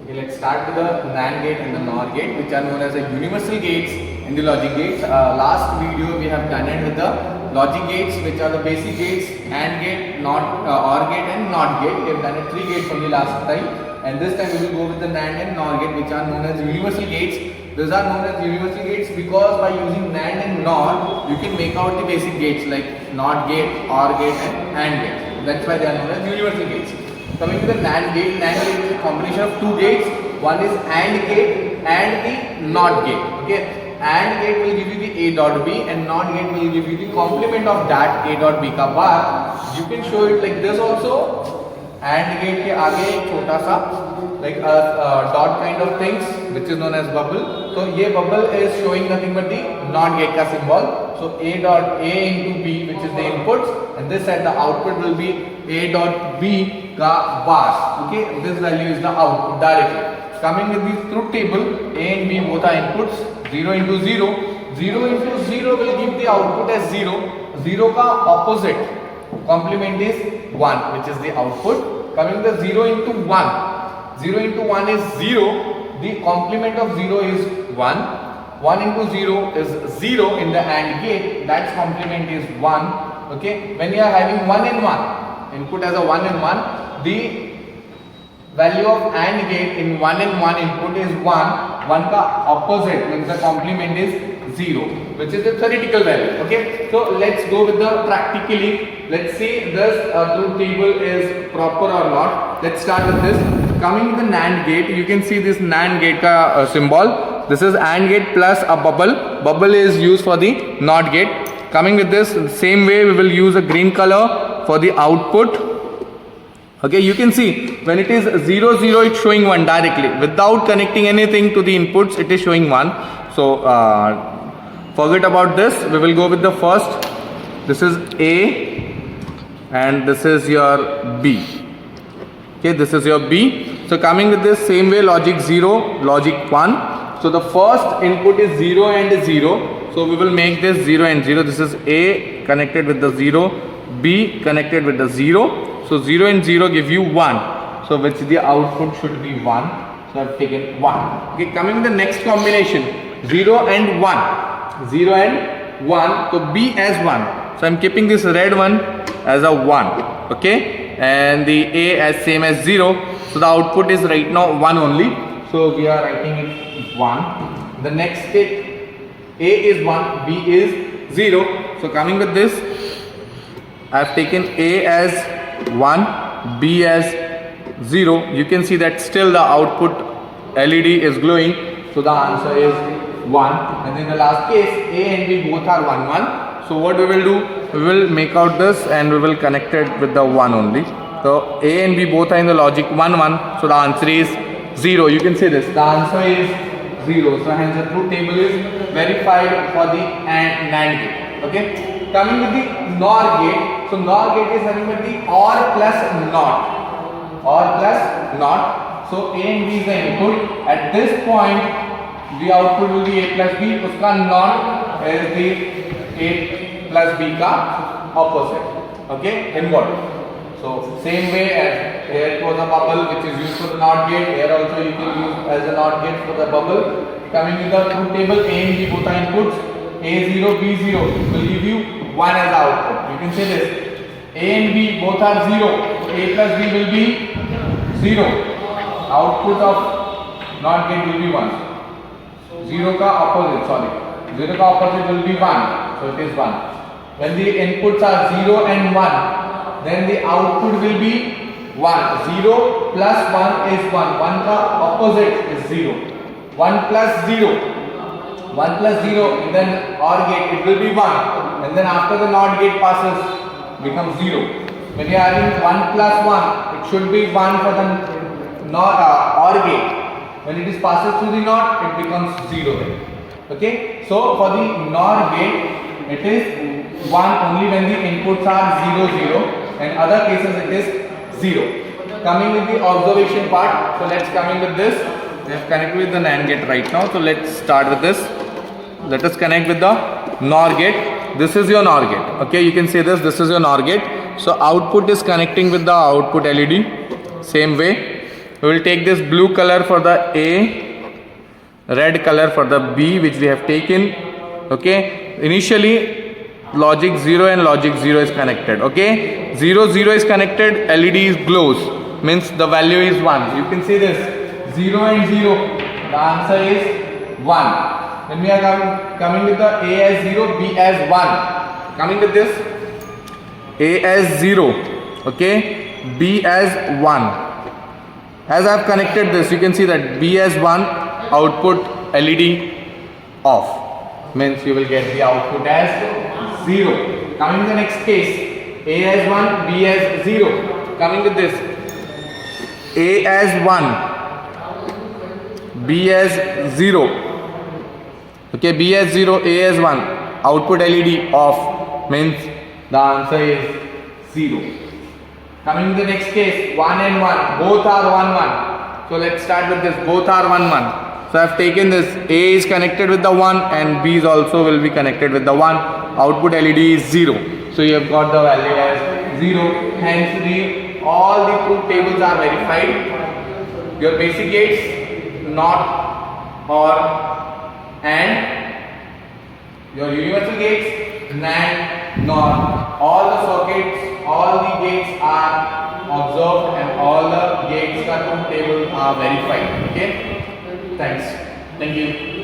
Okay, let's start with the NAND gate and the NOR gate, which are known as the universal gates and the logic gates. Last video we have done it with the logic gates, which are the basic gates: AND gate, NOT, OR gate, and NOT gate. We have done it 3 gates only last time, and this time we will go with the NAND and NOR gate, which are known as universal gates. These are known as universal gates because by using NAND and NOR, you can make out the basic gates like NOT gate, OR gate, and AND gate. That's why they are known as universal gates. Coming to the NAND gate is a combination of 2 gates. One is AND gate and the NOT gate. Okay, AND gate will give you the A dot B and NOT gate will give you the complement of that A dot B ka bar. You can show it like this also. AND gate के आगे एक छोटा सा like a dot kind of things which is known as bubble. So ये bubble is showing nothing but the NOT gate का symbol. So A dot A into B, which is the inputs, and this side the output will be A dot B ka bars. Okay, this value is the output directly. Coming with the truth table, A and B both are inputs. 0 into 0, 0 into 0 will give the output as 0. 0 ka opposite complement is 1, which is the output. Coming the 0 into 1, 0 into 1 is 0. The complement of 0 is 1. 1 into 0 is 0 in the AND gate. That's complement is 1. Okay, when you are having 1 and 1, input as a 1 and 1, the value of AND gate in 1 and 1 input is 1. 1 ka opposite means the complement is 0, which is the theoretical value. Okay, so let's go with the practically. Let's see this truth table is proper or not. Let's start with this. Coming to the NAND gate, you can see this NAND gate ka symbol. This is AND gate plus a bubble. Bubble is used for the NOT gate. Coming with this, same way we will use a green color for the output. Okay, you can see when it is 0 0, it's showing 1 directly without connecting anything to the inputs. It is showing 1. So forget about this. We will go with the first. This is A and this is your B. Okay, this is your B. So coming with this same way, logic 0, logic 1. So the first input is 0 and 0. So we will make this 0 and 0. This is A connected with the 0, B connected with the 0. So 0 and 0 give you 1. So which the output should be 1. So I have taken 1. Okay, coming to the next combination, 0 and 1. 0 and 1. So B as 1. So I am keeping this red one as a 1. Okay, and the A as same as 0. So the output is right now 1 only. So we are writing it 1. The next step, A is 1, B is 0. So coming with this, I have taken A as 1, B as 0. You can see that still the output LED is glowing. So the answer is 1. And in the last case, A and B both are 1 1. So what we will do, we will make out this and we will connect it with the 1 only. So A and B both are in the logic 1 1. So the answer is 0. You can say this, the answer is 0. So hence the truth table is verified for the NAND gate. Okay. Coming with the NOR gate. So NOR gate is having with the OR plus NOT. OR plus NOT. So A and B is the input. At this point, the output will be A plus B. Uska NOT is the A plus B ka opposite. Okay, inverted. So same way as here it was a bubble which is used for the NOT gate. Here also you can use as a NOT gate for the bubble. Coming with the truth table, A and B both are inputs. A0, B0 will give you 1 as output. You can say this. A and B both are 0. So A plus B will be 0. Output of NOT gate will be 1. 0 ka opposite, sorry. 0 ka opposite will be 1. So it is 1. When the inputs are 0 and 1, then the output will be 1. 0 plus 1 is 1. 1 ka opposite is 0. 1 plus 0. 1 plus 0 and then OR gate it will be 1, and then after the NOT gate passes becomes 0. When you are having 1 plus 1, it should be 1 for the OR gate. When it is passes through the NOT, it becomes 0 then. Okay, so for the NOR gate it is 1 only when the inputs are 0 0, and other cases it is 0. Coming with the observation part, so let's come in with this. We have connected with the NAND gate right now, so let's start with this. Let us connect with the NOR gate. This is your NOR gate. Okay, you can say this is your NOR gate. So output is connecting with the output LED. Same way. we will take this blue color for the A, red color for the B, which we have taken. Okay, initially logic 0 and logic 0 is connected. Okay, 0 0 is connected, LED is glows, means the value is 1. You can see this 0 and 0, the answer is 1. Then we are coming with the A as 0, B as 1. Coming with this A as 0, okay, B as 1. As I have connected this, you can see that B as 1, output LED off, means you will get the output as 0. Coming to the next case, A as 1, B as 0. Coming with this, A as 1, B as 0. Okay, B as 0, A as 1, output LED off, means the answer is 0. Coming to the next case, 1 and 1, both are 1 1. So let's start with this, both are 1 1. So I have taken this, A is connected with the 1 and B is also will be connected with the 1. Output LED is 0. So you have got the value as 0. Hence all the truth tables are verified. Your basic gates, NOT, OR, and your universal gates, NAND, NOR. All the circuits, all the gates are observed and all the gates truth tables are verified. Okay, thanks. Thank you.